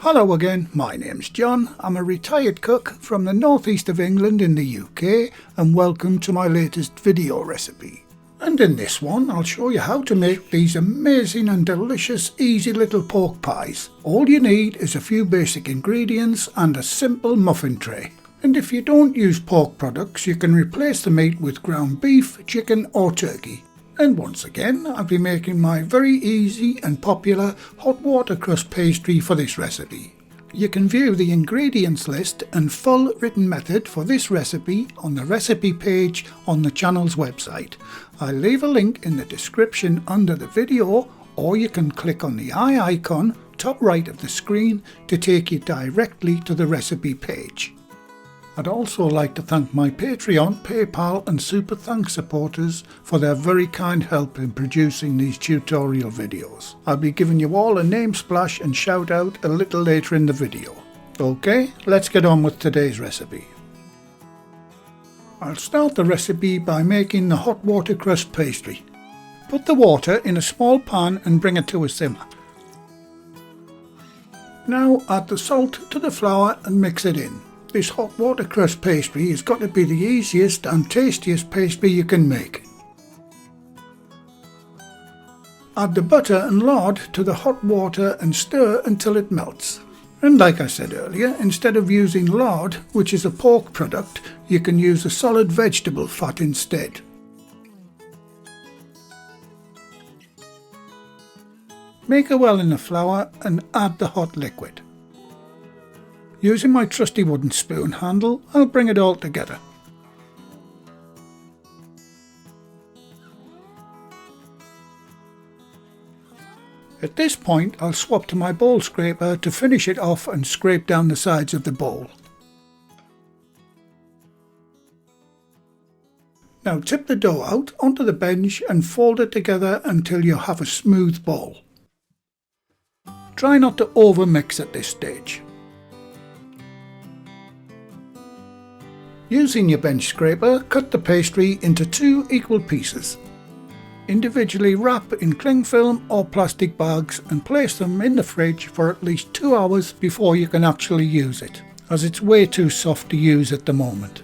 Hello again, my name's John. I'm a retired cook from the northeast of England in the UK, and welcome to my latest video recipe. And in this one I'll show you how to make these amazing and delicious easy little pork pies. All you need is a few basic ingredients and a simple muffin tray. And if you don't use pork products, you can replace the meat with ground beef, chicken or turkey. And once again, I'll be making my very easy and popular hot water crust pastry for this recipe. You can view the ingredients list and full written method for this recipe on the recipe page on the channel's website. I'll leave a link in the description under the video, or you can click on the eye icon top right of the screen to take you directly to the recipe page. I'd also like to thank my Patreon, PayPal and Super Thanks supporters for their very kind help in producing these tutorial videos. I'll be giving you all a name splash and shout out a little later in the video. Okay, let's get on with today's recipe. I'll start the recipe by making the hot water crust pastry. Put the water in a small pan and bring it to a simmer. Now add the salt to the flour and mix it in. This hot water crust pastry has got to be the easiest and tastiest pastry you can make. Add the butter and lard to the hot water and stir until it melts. And like I said earlier, instead of using lard, which is a pork product, you can use a solid vegetable fat instead. Make a well in the flour and add the hot liquid. Using my trusty wooden spoon handle, I'll bring it all together. At this point, I'll swap to my bowl scraper to finish it off and scrape down the sides of the bowl. Now tip the dough out onto the bench and fold it together until you have a smooth ball. Try not to overmix at this stage. Using your bench scraper, cut the pastry into 2 equal pieces. Individually wrap in cling film or plastic bags and place them in the fridge for at least 2 hours before you can actually use it, as it's way too soft to use at the moment.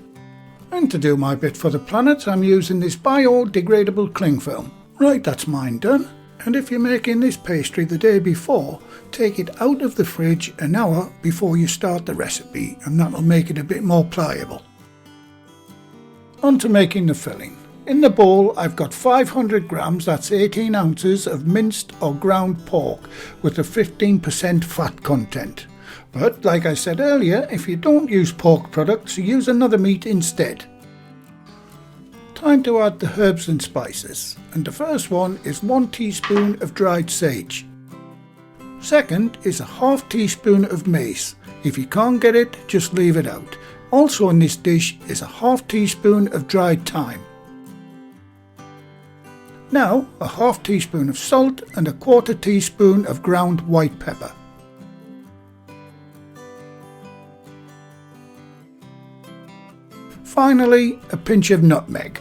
And to do my bit for the planet, I'm using this biodegradable cling film. Right, that's mine done. And if you're making this pastry the day before, take it out of the fridge an hour before you start the recipe, and that'll make it a bit more pliable. On to making the filling. In the bowl I've got 500 grams, that's 18 ounces of minced or ground pork with a 15% fat content. But like I said earlier, if you don't use pork products, use another meat instead. Time to add the herbs and spices, and the first one is 1 teaspoon of dried sage. Second is a half teaspoon of mace. If you can't get it, just leave it out. Also in this dish is a half teaspoon of dried thyme. Now a half teaspoon of salt and a 1/4 teaspoon of ground white pepper. Finally, a pinch of nutmeg.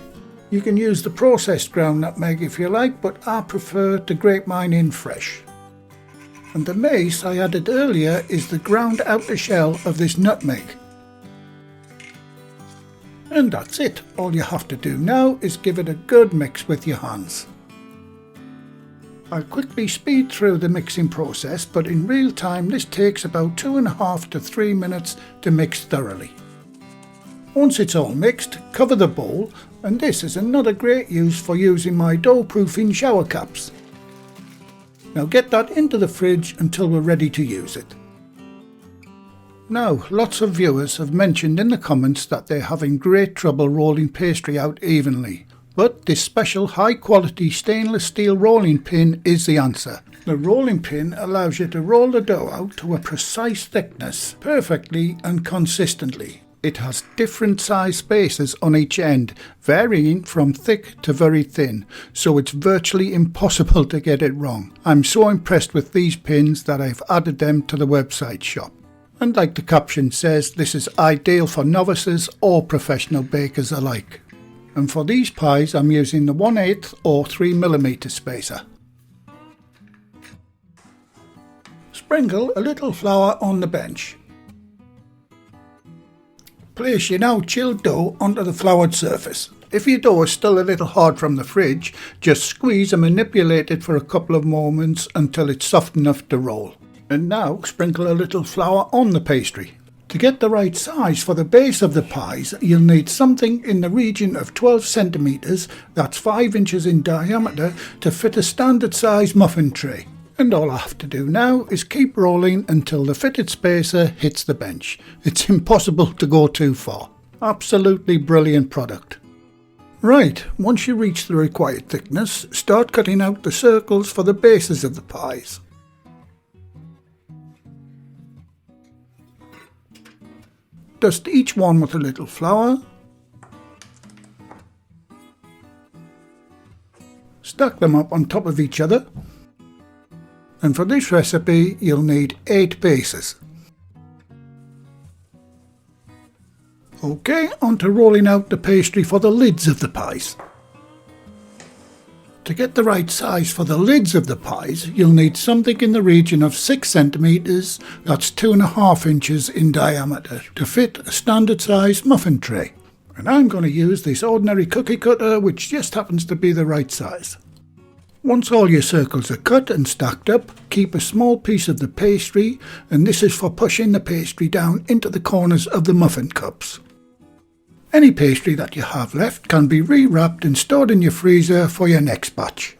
You can use the processed ground nutmeg if you like, but I prefer to grate mine in fresh. And the mace I added earlier is the ground outer shell of this nutmeg. And that's it. All you have to do now is give it a good mix with your hands. I'll quickly speed through the mixing process, but in real time this takes about 2.5 to 3 minutes to mix thoroughly. Once it's all mixed, cover the bowl, and this is another great use for using my dough proofing shower caps. Now get that into the fridge until we're ready to use it. Now, lots of viewers have mentioned in the comments that they're having great trouble rolling pastry out evenly, but this special high quality stainless steel rolling pin is the answer. The rolling pin allows you to roll the dough out to a precise thickness, perfectly and consistently. It has different size spaces on each end, varying from thick to very thin, so it's virtually impossible to get it wrong. I'm so impressed with these pins that I've added them to the website shop. And like the caption says, this is ideal for novices or professional bakers alike. And for these pies I'm using the 1/8 or 3mm spacer. Sprinkle a little flour on the bench. Place your now chilled dough onto the floured surface. If your dough is still a little hard from the fridge, just squeeze and manipulate it for a couple of moments until it's soft enough to roll. And now sprinkle a little flour on the pastry. To get the right size for the base of the pies, you'll need something in the region of 12 centimetres, that's 5 inches in diameter, to fit a standard size muffin tray. And all I have to do now is keep rolling until the fitted spacer hits the bench. It's impossible to go too far. Absolutely brilliant product. Right, once you reach the required thickness, start cutting out the circles for the bases of the pies. Dust each one with a little flour. Stack them up on top of each other. And for this recipe you'll need 8 bases. OK, on to rolling out the pastry for the lids of the pies. To get the right size for the lids of the pies, you'll need something in the region of 6 centimetres, that's 2.5 inches in diameter, to fit a standard size muffin tray. And I'm going to use this ordinary cookie cutter, which just happens to be the right size. Once all your circles are cut and stacked up, keep a small piece of the pastry, and this is for pushing the pastry down into the corners of the muffin cups. Any pastry that you have left can be rewrapped and stored in your freezer for your next batch.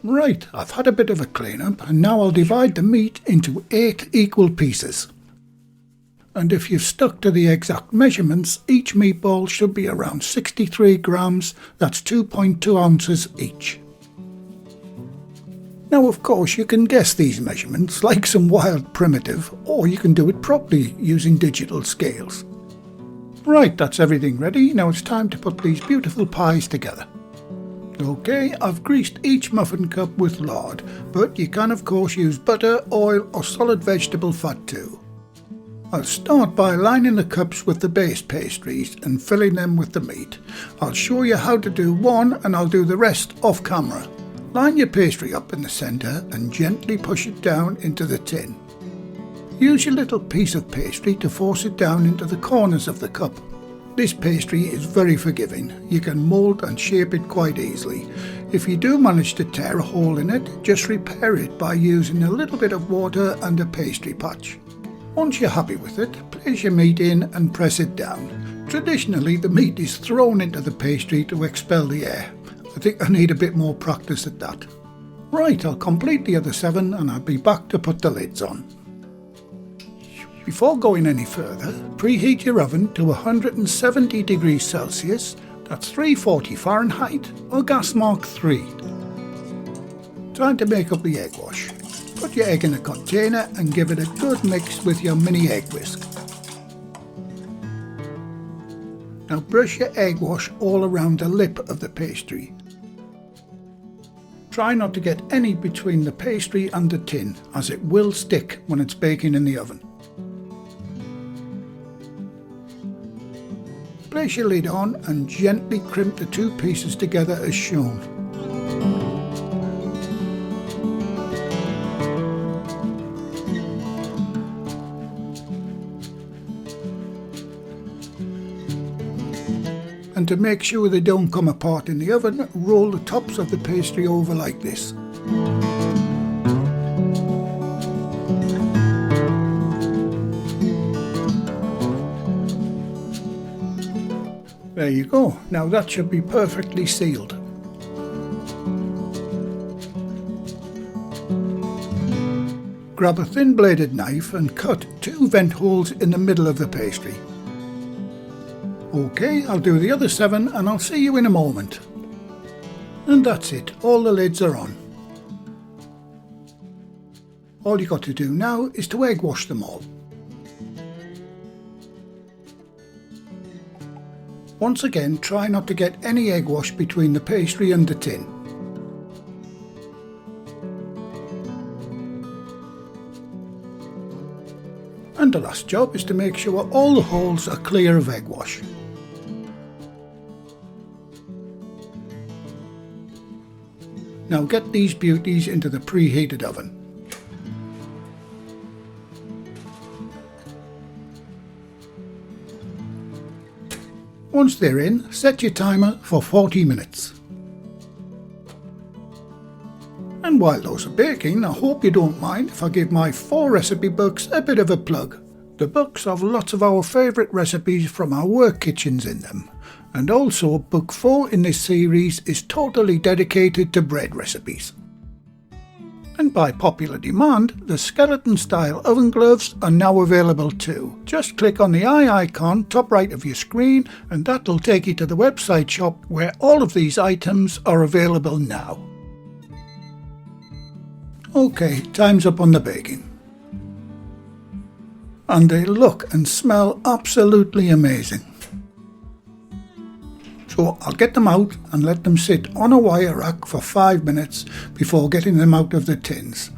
Right, I've had a bit of a clean up and now I'll divide the meat into 8 equal pieces. And if you've stuck to the exact measurements, each meatball should be around 63 grams, that's 2.2 ounces each. Now of course you can guess these measurements like some wild primitive, or you can do it properly using digital scales. Right, that's everything ready. Now it's time to put these beautiful pies together. OK, I've greased each muffin cup with lard, but you can of course use butter, oil or solid vegetable fat too. I'll start by lining the cups with the base pastries and filling them with the meat. I'll show you how to do one and I'll do the rest off camera. Line your pastry up in the centre and gently push it down into the tin. Use your little piece of pastry to force it down into the corners of the cup. This pastry is very forgiving. You can mould and shape it quite easily. If you do manage to tear a hole in it, just repair it by using a little bit of water and a pastry patch. Once you're happy with it, place your meat in and press it down. Traditionally, the meat is thrown into the pastry to expel the air. I think I need a bit more practice at that. Right, I'll complete the other 7 and I'll be back to put the lids on. Before going any further, preheat your oven to 170 degrees Celsius, that's 340 Fahrenheit, or gas mark 3. Time to make up the egg wash. Put your egg in a container and give it a good mix with your mini egg whisk. Now brush your egg wash all around the lip of the pastry. Try not to get any between the pastry and the tin, as it will stick when it's baking in the oven. Place your lid on and gently crimp the 2 pieces together as shown. And to make sure they don't come apart in the oven, roll the tops of the pastry over like this. There you go, now that should be perfectly sealed. Grab a thin bladed knife and cut 2 vent holes in the middle of the pastry. OK, I'll do the other 7 and I'll see you in a moment. And that's it, all the lids are on. All you got to do now is to egg wash them all. Once again, try not to get any egg wash between the pastry and the tin. And the last job is to make sure all the holes are clear of egg wash. Now get these beauties into the preheated oven. Once they're in, set your timer for 40 minutes. And while those are baking, I hope you don't mind if I give my 4 recipe books a bit of a plug. The books have lots of our favourite recipes from our work kitchens in them. And also book 4 in this series is totally dedicated to bread recipes. And by popular demand, the skeleton style oven gloves are now available too. Just click on the eye icon top right of your screen and that'll take you to the website shop where all of these items are available now. Okay, time's up on the baking. And they look and smell absolutely amazing. So I'll get them out and let them sit on a wire rack for 5 minutes before getting them out of the tins.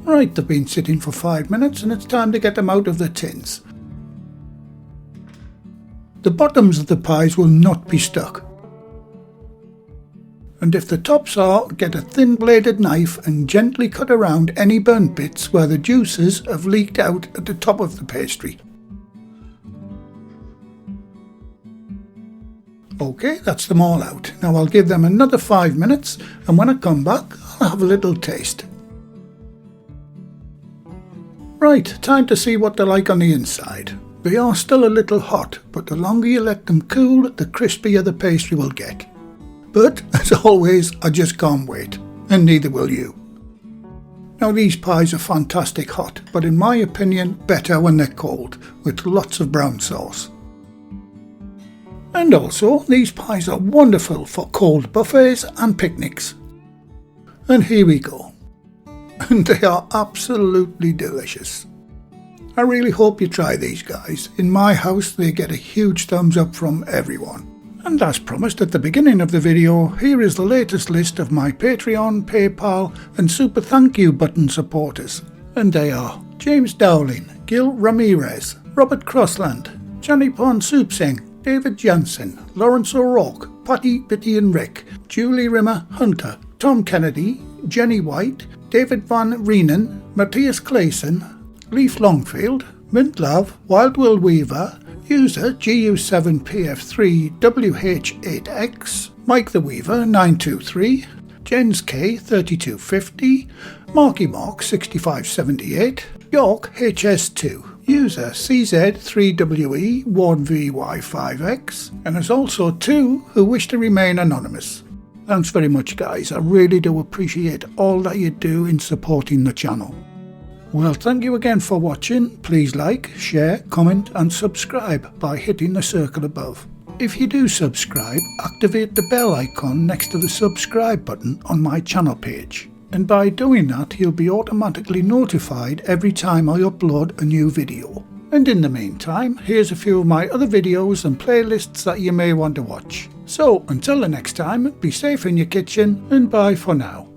Right, they've been sitting for 5 minutes and it's time to get them out of the tins. The bottoms of the pies will not be stuck. And if the tops are, get a thin bladed knife and gently cut around any burnt bits where the juices have leaked out at the top of the pastry. Okay, that's them all out. Now I'll give them another 5 minutes and when I come back I'll have a little taste. Right, time to see what they're like on the inside. They are still a little hot, but the longer you let them cool, the crispier the pastry will get. But, as always, I just can't wait, and neither will you. Now these pies are fantastic hot, but in my opinion better when they're cold, with lots of brown sauce. And also, these pies are wonderful for cold buffets and picnics. And here we go. And they are absolutely delicious. I really hope you try these guys. In my house they get a huge thumbs up from everyone. And as promised at the beginning of the video, here is the latest list of my Patreon, PayPal and Super Thank You button supporters. And they are James Dowling, Gil Ramirez, Robert Crossland, Johnny Pon Soupsing, David Jansen, Lawrence O'Rourke, Patty, Bitty and Rick, Julie Rimmer Hunter, Tom Kennedy, Jenny White, David Van Reenen, Matthias Clayson, Leaf Longfield, Mint Love, Wild Will Weaver, user GU73WH8X, Mike the Weaver 923, Jens K 3250, Marky Mark 6578, York HS2, user CZ3WE1VY5X, and there's also 2 who wish to remain anonymous. Thanks very much guys, I really do appreciate all that you do in supporting the channel. Well, thank you again for watching. Please like, share, comment and subscribe by hitting the circle above. If you do subscribe, activate the bell icon next to the subscribe button on my channel page. And by doing that, you'll be automatically notified every time I upload a new video. And in the meantime, here's a few of my other videos and playlists that you may want to watch. So, until the next time, be safe in your kitchen and bye for now.